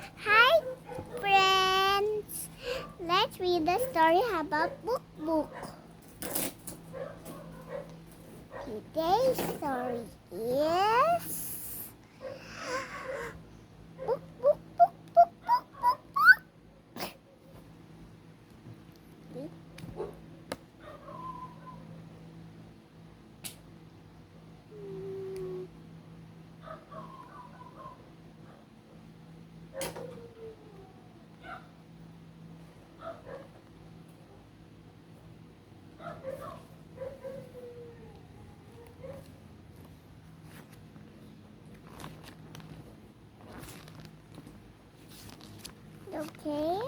Hi, friends. Let's read the story about Book. Today's story is Book. Okay?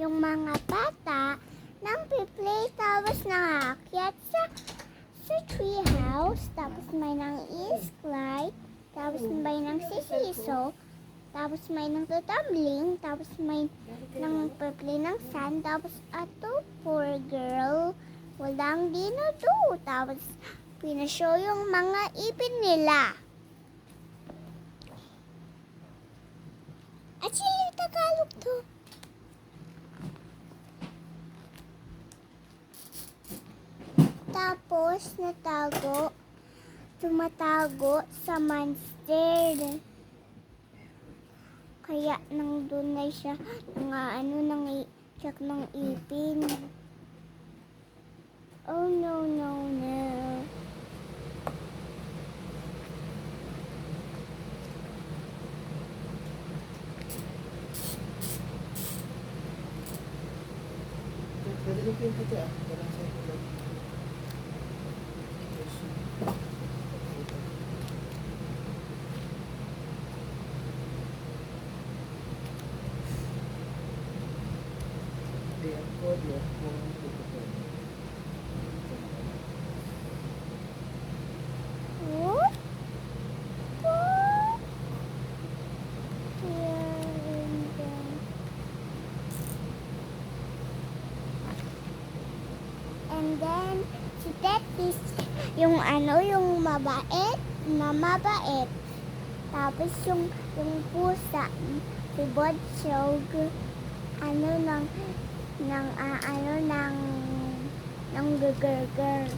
Yung mga bata nang piplay tapos nangakyat sa tree house, tapos may nang slide, tapos may nang sisiso, tapos may nang tutumbling, tapos may nang piplay ng sand, tapos ato poor girl, walang dinudo, tapos pinashow yung mga ipin nila. Actually, Tagalog to. Tapos, tumatago sa monster. Kaya nang doon na siya, check ng ipin. Oh no. And then, si Tetis, yung mabait. Tapos yung pusa, si Botchog, ng gugurgur.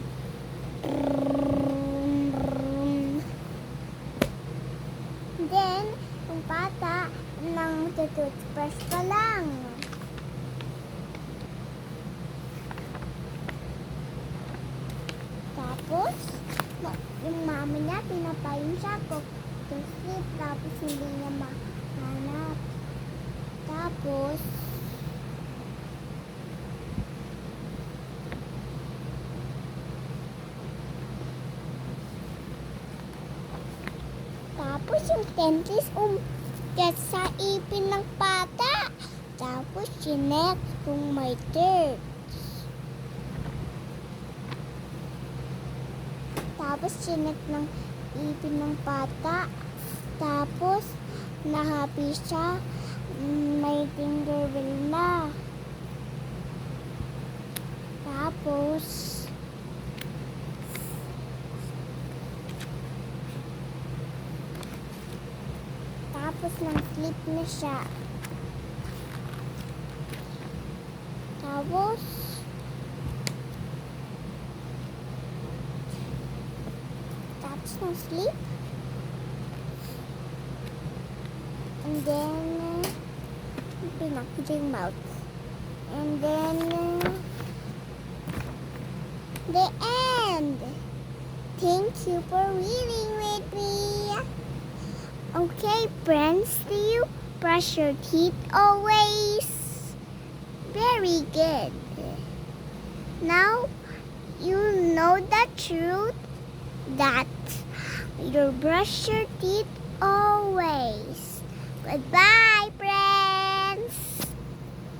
Then, yung bata, nang tututbrush pa lang. Tapos, yung mama niya, pinapayin siya to sleep, tapos hindi niya mahanap. Tapos, yung Tetis umakyat sa ipin ng bata. Tapos, chinek kung may dirt. Tapos, chinek ng ipin ng bata. Tapos, na-happy siya. May tinkerbell na. Tapos, nang-sleep na siya. Tapos, nang-sleep. And then, pinakit yung mouth. And then, the end. Thank you for reading with me. Okay, friends, do you brush your teeth always? Very good. Now, you know the truth that you brush your teeth always. Goodbye,